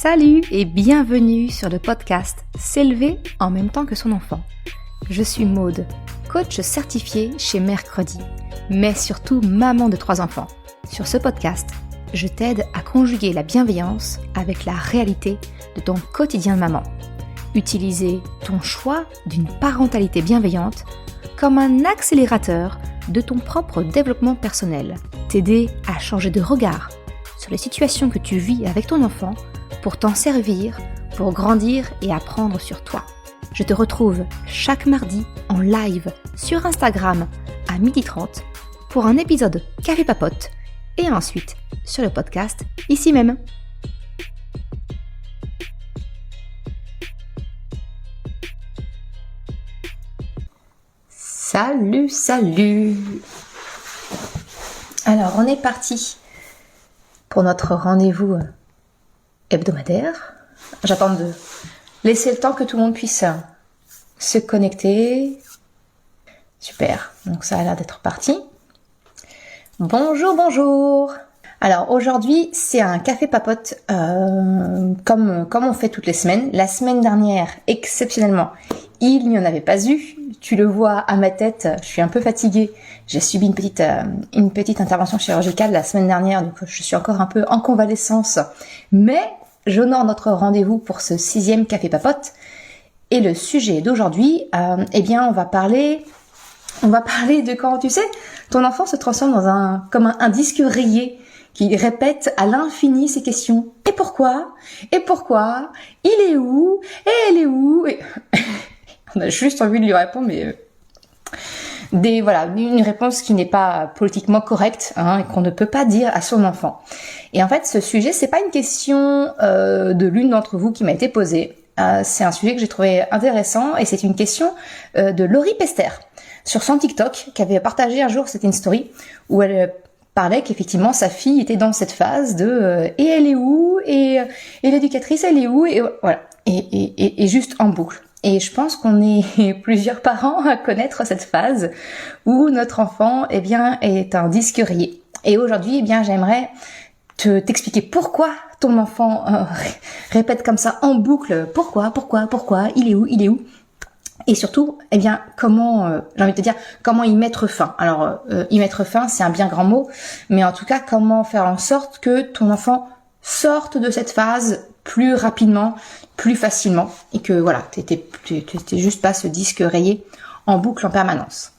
Salut et bienvenue sur le podcast S'élever en même temps que son enfant. Je suis Maude, coach certifié chez Mercredi, mais surtout maman de 3 enfants. Sur ce podcast, je t'aide à conjuguer la bienveillance avec la réalité de ton quotidien de maman. Utiliser ton choix d'une parentalité bienveillante comme un accélérateur de ton propre développement personnel. T'aider à changer de regard sur les situations que tu vis avec ton enfant pour t'en servir, pour grandir et apprendre sur toi. Je te retrouve chaque mardi en live sur Instagram à 12h30 pour un épisode Café Papote et ensuite sur le podcast ici même. Salut. Alors, on est parti pour notre rendez-vous hebdomadaire. J'attends de laisser le temps que tout le monde puisse se connecter. Super, donc ça a l'air d'être parti. Bonjour. Alors aujourd'hui, c'est un café papote comme on fait toutes les semaines. La semaine dernière, exceptionnellement, il n'y en avait pas eu. Tu le vois à ma tête, je suis un peu fatiguée. J'ai subi une petite intervention chirurgicale la semaine dernière, donc je suis encore un peu en convalescence. Mais j'honore notre rendez-vous pour ce 6e café papote. Et le sujet d'aujourd'hui, on va parler de quand, tu sais, ton enfant se transforme comme un disque rayé qui répète à l'infini ces questions. Et pourquoi? Il est où? Et elle est où? Et... On a juste envie de lui répondre, mais une réponse qui n'est pas politiquement correcte, et qu'on ne peut pas dire à son enfant. Et en fait, ce sujet, c'est pas une question de l'une d'entre vous qui m'a été posée. C'est un sujet que j'ai trouvé intéressant et c'est une question de Laurie Pester sur son TikTok qui avait partagé un jour, c'était une story où elle parlait qu'effectivement sa fille était dans cette phase de et elle est où et l'éducatrice elle est où et voilà et juste en boucle. Et je pense qu'on est plusieurs parents à connaître cette phase où notre enfant est un disque rayé. Et aujourd'hui j'aimerais t'expliquer pourquoi ton enfant répète comme ça en boucle pourquoi il est où et surtout comment comment y mettre fin. Alors y mettre fin, c'est un bien grand mot, mais en tout cas comment faire en sorte que ton enfant sorte de cette phase plus rapidement, plus facilement et que voilà, t'étais juste pas ce disque rayé en boucle en permanence.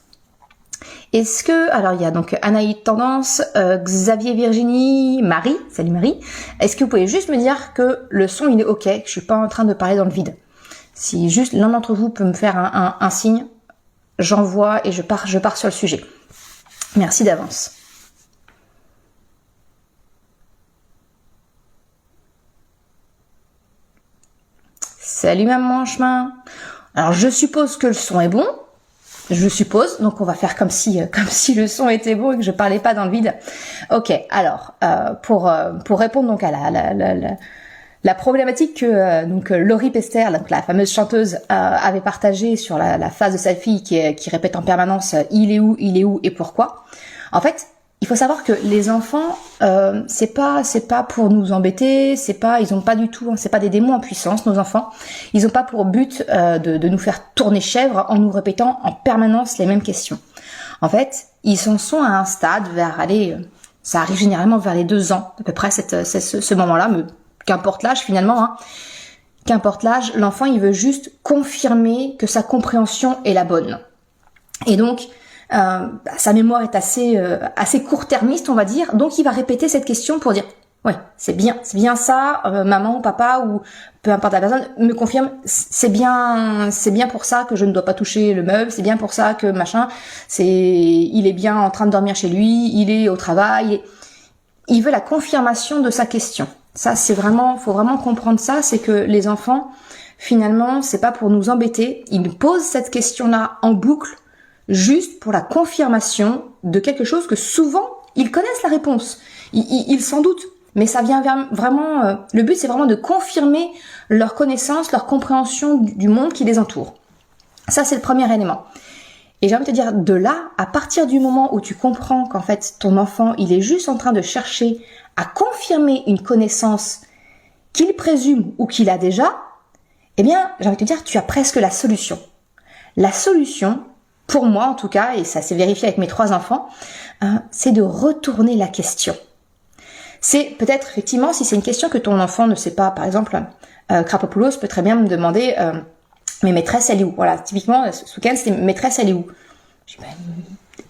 Est-ce que, alors il y a donc Anaïd Tendance, Xavier Virginie, Marie, salut Marie, est-ce que vous pouvez juste me dire que le son il est ok, que je suis pas en train de parler dans le vide? Si juste l'un d'entre vous peut me faire un signe, j'envoie et je pars sur le sujet. Merci d'avance. Salut maman en chemin. Alors je suppose que le son est bon. Donc on va faire comme si le son était bon et que je parlais pas dans le vide. Ok, alors pour répondre donc à la problématique que Laurie Pester, donc la fameuse chanteuse, avait partagée sur la phase de sa fille qui répète en permanence il est où et pourquoi. En fait, il faut savoir que les enfants, c'est pas pour nous embêter, ils ont pas du tout, c'est pas des démons en puissance, nos enfants. Ils ont pas pour but de nous faire tourner chèvre en nous répétant en permanence les mêmes questions. En fait, ils en sont à un stade ça arrive généralement vers les 2 ans, à peu près ce moment-là, mais qu'importe l'âge finalement, qu'importe l'âge, l'enfant il veut juste confirmer que sa compréhension est la bonne. Et donc, sa mémoire est assez court-termiste, on va dire, donc il va répéter cette question pour dire ouais, c'est bien ça, maman, papa ou peu importe la personne me confirme, c'est bien pour ça que je ne dois pas toucher le meuble, c'est bien pour ça que machin, il est bien en train de dormir chez lui, il est au travail, il veut la confirmation de sa question. Ça faut vraiment comprendre ça, c'est que les enfants finalement, c'est pas pour nous embêter, ils nous posent cette question-là en boucle juste pour la confirmation de quelque chose que souvent, ils connaissent la réponse. Ils s'en doutent. Mais ça vient vraiment... le but, c'est vraiment de confirmer leur connaissance, leur compréhension du monde qui les entoure. Ça, c'est le premier élément. Et j'ai envie de te dire, de là, à partir du moment où tu comprends qu'en fait, ton enfant, il est juste en train de chercher à confirmer une connaissance qu'il présume ou qu'il a déjà, eh bien, j'ai envie de te dire, tu as presque la solution. La solution, pour moi en tout cas, et ça s'est vérifié avec mes 3 enfants, c'est de retourner la question. C'est peut-être effectivement, si c'est une question que ton enfant ne sait pas, par exemple, Krapopoulos peut très bien me demander mais maîtresse, elle est où? Voilà, typiquement, ce week-end, c'était maîtresse, elle est où?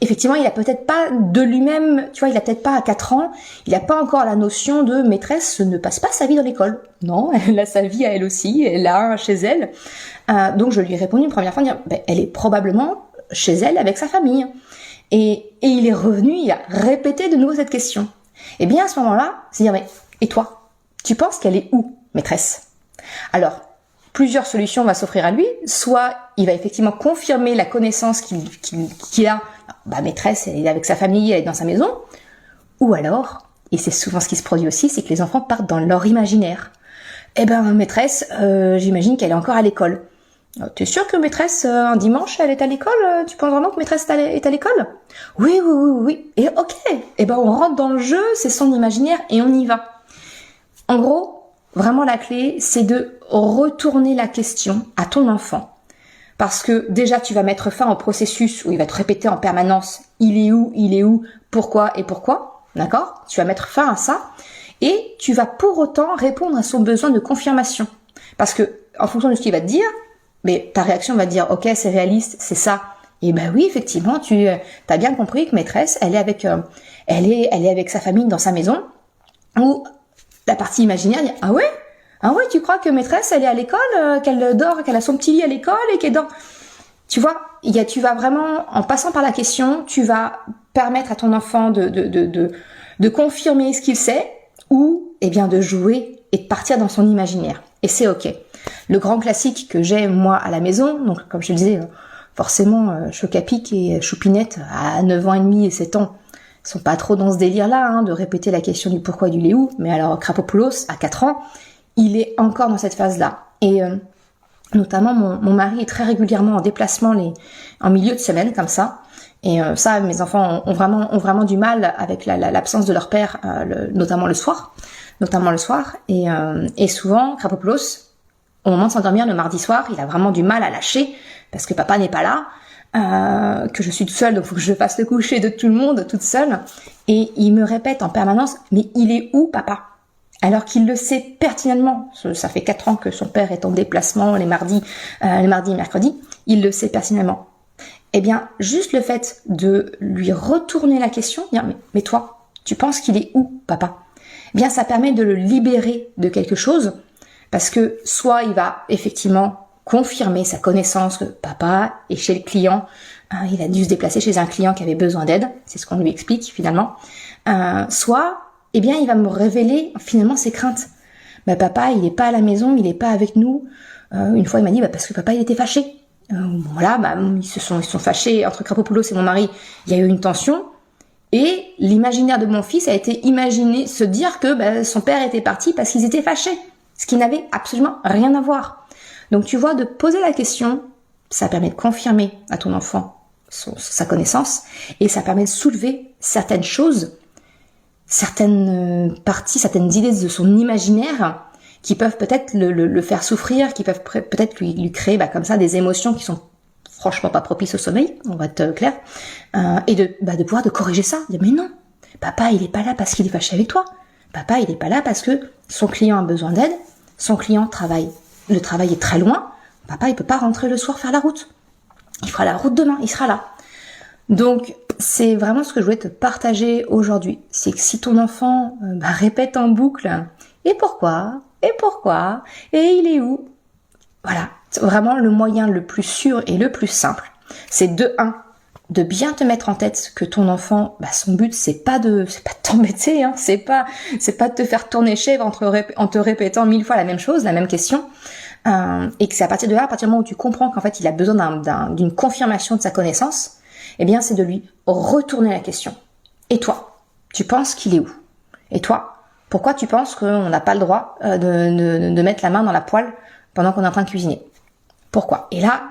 Effectivement, il a peut-être pas de lui-même, tu vois, il a peut-être pas à 4 ans, il a pas encore la notion de maîtresse ne passe pas sa vie dans l'école. Non, elle a sa vie à elle aussi, elle a chez elle. Donc je lui ai répondu une première fois, dire, elle est probablement chez elle avec sa famille. Et il est revenu, il a répété de nouveau cette question. Et bien à ce moment-là, c'est dire, mais et toi, tu penses qu'elle est où, maîtresse? Alors, plusieurs solutions vont s'offrir à lui. Soit il va effectivement confirmer la connaissance qu'il a. Maîtresse, elle est avec sa famille, elle est dans sa maison. Ou alors, et c'est souvent ce qui se produit aussi, c'est que les enfants partent dans leur imaginaire. Maîtresse, j'imagine qu'elle est encore à l'école. T'es sûr que maîtresse, un dimanche, elle est à l'école? Tu penses vraiment que maîtresse est à l'école? Oui. Et ok. On rentre dans le jeu, c'est son imaginaire et on y va. En gros, vraiment la clé, c'est de retourner la question à ton enfant. Parce que déjà, tu vas mettre fin au processus où il va te répéter en permanence « il est où, pourquoi et pourquoi ?» D'accord? Tu vas mettre fin à ça et tu vas pour autant répondre à son besoin de confirmation. Parce que en fonction de ce qu'il va te dire, mais ta réaction va te dire « ok, c'est réaliste, c'est ça ». Et oui, effectivement, tu as bien compris que maîtresse, elle est avec sa famille dans sa maison. Ou la partie imaginaire dit « ah ouais, tu crois que maîtresse, elle est à l'école, qu'elle dort, qu'elle a son petit lit à l'école et qu'elle dort ?» Tu vois, tu vas vraiment, en passant par la question, tu vas permettre à ton enfant de confirmer ce qu'il sait ou, de jouer et de partir dans son imaginaire. Et c'est ok. Le grand classique que j'ai, moi, à la maison, donc, comme je le disais, forcément, Chocapic et Choupinette, à 9 ans et demi et 7 ans, sont pas trop dans ce délire-là, de répéter la question du pourquoi et du où. Mais alors, Krapopoulos, à 4 ans, il est encore dans cette phase-là. Et notamment, mon mari est très régulièrement en déplacement en milieu de semaine, comme ça. Et ça, mes enfants ont vraiment du mal avec l'absence de leur père, notamment le soir. Et souvent, Krapopoulos, au moment de s'endormir le mardi soir, il a vraiment du mal à lâcher, parce que papa n'est pas là, que je suis toute seule, donc il faut que je fasse le coucher de tout le monde, toute seule. Et il me répète en permanence, mais il est où, papa? Alors qu'il le sait pertinemment, ça fait 4 ans que son père est en déplacement les mardis et mercredis, il le sait pertinemment. Juste le fait de lui retourner la question, dire mais toi, tu penses qu'il est où, papa? Ça permet de le libérer de quelque chose, parce que soit il va effectivement confirmer sa connaissance que papa est chez le client, il a dû se déplacer chez un client qui avait besoin d'aide, c'est ce qu'on lui explique finalement, soit il va me révéler finalement ses craintes. Papa, il n'est pas à la maison, il n'est pas avec nous. Une fois, il m'a dit, parce que papa, il était fâché. Ils se sont fâchés entre Krapopoulos et mon mari. Il y a eu une tension. Et l'imaginaire de mon fils a été se dire que son père était parti parce qu'ils étaient fâchés. Ce qui n'avait absolument rien à voir. Donc, tu vois, de poser la question, ça permet de confirmer à ton enfant sa connaissance. Et ça permet de soulever certaines choses, certaines parties, certaines idées de son imaginaire qui peuvent peut-être le faire souffrir, qui peuvent peut-être lui créer comme ça des émotions qui sont franchement pas propices au sommeil, on va être clair, et de pouvoir de corriger ça, de dire mais non, papa il est pas là parce qu'il est fâché avec toi, papa il est pas là parce que son client a besoin d'aide, son client travaille, le travail est très loin, papa il peut pas rentrer le soir faire la route, il fera la route demain, il sera là. Donc, c'est vraiment ce que je voulais te partager aujourd'hui. C'est que si ton enfant répète en boucle « Et pourquoi ? Et pourquoi ? Et il est où ?» Voilà, vraiment le moyen le plus sûr et le plus simple, c'est de bien te mettre en tête que ton enfant, son but c'est pas de t'embêter, c'est pas de te faire tourner chèvre en te répétant 1000 fois la même chose, la même question. Et que c'est à partir de là, à partir du moment où tu comprends qu'en fait il a besoin d'une confirmation de sa connaissance, c'est de lui retourner la question. Et toi, tu penses qu'il est où? Et toi, pourquoi tu penses qu'on n'a pas le droit de mettre la main dans la poêle pendant qu'on est en train de cuisiner? Pourquoi? Et là,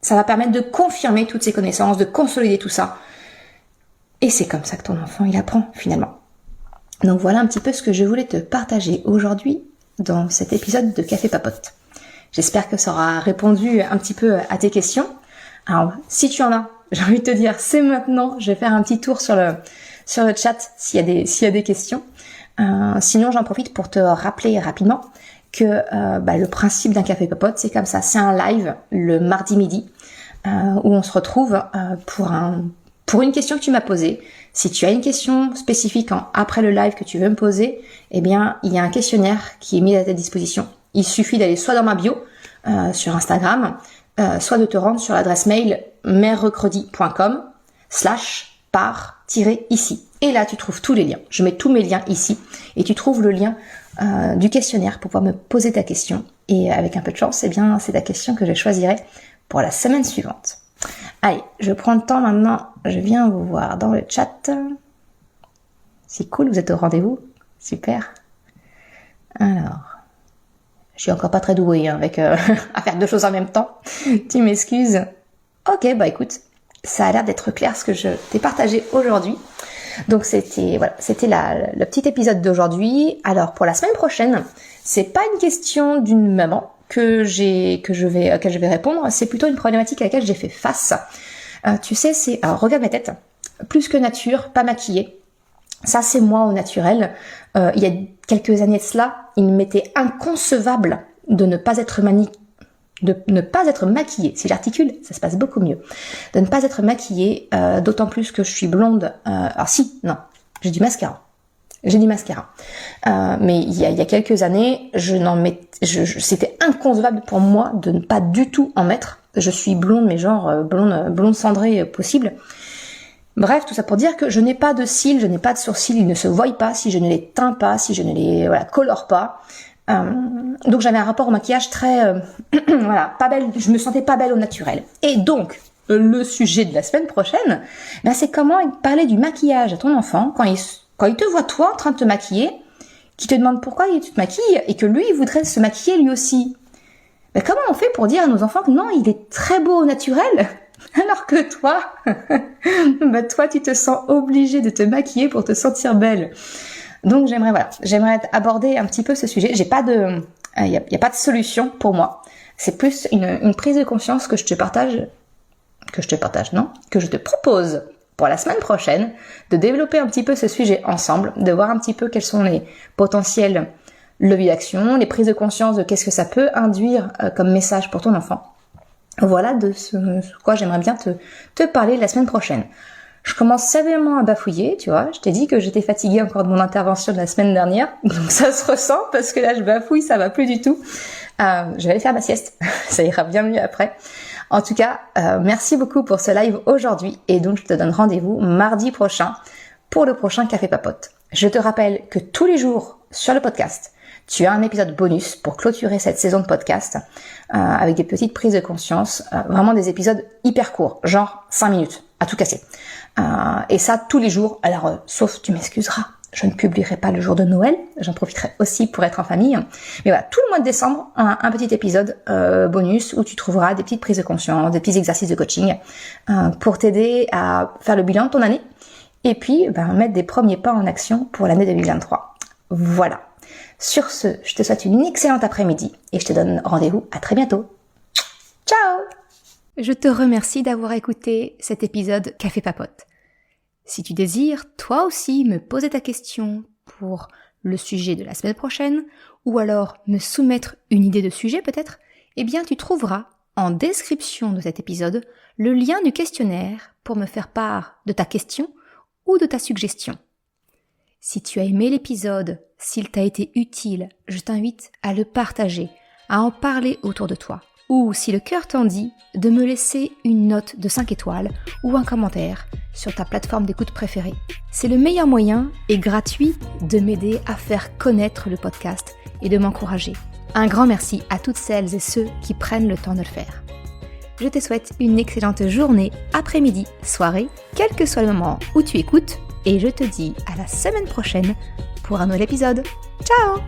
ça va permettre de confirmer toutes ces connaissances, de consolider tout ça. Et c'est comme ça que ton enfant, il apprend finalement. Donc voilà un petit peu ce que je voulais te partager aujourd'hui dans cet épisode de Café Papote. J'espère que ça aura répondu un petit peu à tes questions. Alors, si tu en as, j'ai envie de te dire, c'est maintenant. Je vais faire un petit tour sur le chat s'il y a des questions. Sinon, j'en profite pour te rappeler rapidement que le principe d'un Café Papote, c'est comme ça. C'est un live le mardi midi où on se retrouve pour une question que tu m'as posée. Si tu as une question spécifique après le live que tu veux me poser, eh bien, il y a un questionnaire qui est mis à ta disposition. Il suffit d'aller soit dans ma bio sur Instagram, soit de te rendre sur l'adresse mail merrecredi.com/par-ici. Et là, tu trouves tous les liens. Je mets tous mes liens ici et tu trouves le lien du questionnaire pour pouvoir me poser ta question. Et avec un peu de chance, eh bien, c'est ta question que je choisirai pour la semaine suivante. Allez, je prends le temps maintenant. Je viens vous voir dans le chat. C'est cool, vous êtes au rendez-vous. Super. Alors, je suis encore pas très douée avec à faire deux choses en même temps. Tu m'excuses. Ok, écoute, ça a l'air d'être clair ce que je t'ai partagé aujourd'hui. Donc c'était le petit épisode d'aujourd'hui. Alors pour la semaine prochaine, c'est pas une question d'une maman à laquelle je vais répondre, c'est plutôt une problématique à laquelle j'ai fait face. Tu sais, alors regarde ma tête, plus que nature, pas maquillée. Ça c'est moi au naturel. Il y a quelques années de cela, il m'était inconcevable de ne pas être maquillée. Si j'articule, ça se passe beaucoup mieux. De ne pas être maquillée, d'autant plus que je suis blonde. J'ai du mascara. Mais il y a quelques années, c'était inconcevable pour moi de ne pas du tout en mettre. Je suis blonde, mais genre blonde cendrée possible. Bref, tout ça pour dire que je n'ai pas de cils, je n'ai pas de sourcils, ils ne se voient pas si je ne les teins pas, si je ne les colore pas. Donc j'avais un rapport au maquillage très pas belle, je me sentais pas belle au naturel. Et donc le sujet de la semaine prochaine, c'est comment parler du maquillage à ton enfant quand il te voit toi en train de te maquiller, qui te demande pourquoi tu te maquilles et que lui il voudrait se maquiller lui aussi. Comment on fait pour dire à nos enfants que non, il est très beau au naturel alors que toi toi tu te sens obligée de te maquiller pour te sentir belle. Donc j'aimerais aborder un petit peu ce sujet. Il y a pas de solution pour moi. C'est plus une prise de conscience que je te propose pour la semaine prochaine, de développer un petit peu ce sujet ensemble, de voir un petit peu quels sont les potentiels leviers d'action, les prises de conscience de qu'est-ce que ça peut induire comme message pour ton enfant. Voilà de ce quoi j'aimerais bien te parler la semaine prochaine. Je commence sévèrement à bafouiller, tu vois. Je t'ai dit que j'étais fatiguée encore de mon intervention de la semaine dernière. Donc ça se ressent parce que là je bafouille, ça va plus du tout. Je vais aller faire ma sieste. Ça ira bien mieux après. En tout cas, merci beaucoup pour ce live aujourd'hui. Et donc je te donne rendez-vous mardi prochain pour le prochain Café Papote. Je te rappelle que tous les jours sur le podcast, tu as un épisode bonus pour clôturer cette saison de podcast avec des petites prises de conscience. Vraiment des épisodes hyper courts, genre 5 minutes à tout casser. Et ça tous les jours. Alors sauf tu m'excuseras, je ne publierai pas le jour de Noël, j'en profiterai aussi pour être en famille. Mais voilà, tout le mois de décembre, un petit épisode bonus où tu trouveras des petites prises de conscience, des petits exercices de coaching pour t'aider à faire le bilan de ton année et puis mettre des premiers pas en action pour l'année 2023. Voilà. Sur ce, je te souhaite une excellente après-midi et je te donne rendez-vous à très bientôt. Ciao! Je te remercie d'avoir écouté cet épisode Café Papote. Si tu désires, toi aussi, me poser ta question pour le sujet de la semaine prochaine, ou alors me soumettre une idée de sujet peut-être, eh bien tu trouveras en description de cet épisode le lien du questionnaire pour me faire part de ta question ou de ta suggestion. Si tu as aimé l'épisode, s'il t'a été utile, je t'invite à le partager, à en parler autour de toi. Ou, si le cœur t'en dit, de me laisser une note de 5 étoiles ou un commentaire sur ta plateforme d'écoute préférée. C'est le meilleur moyen et gratuit de m'aider à faire connaître le podcast et de m'encourager. Un grand merci à toutes celles et ceux qui prennent le temps de le faire. Je te souhaite une excellente journée, après-midi, soirée, quel que soit le moment où tu écoutes, et je te dis à la semaine prochaine pour un nouvel épisode. Ciao!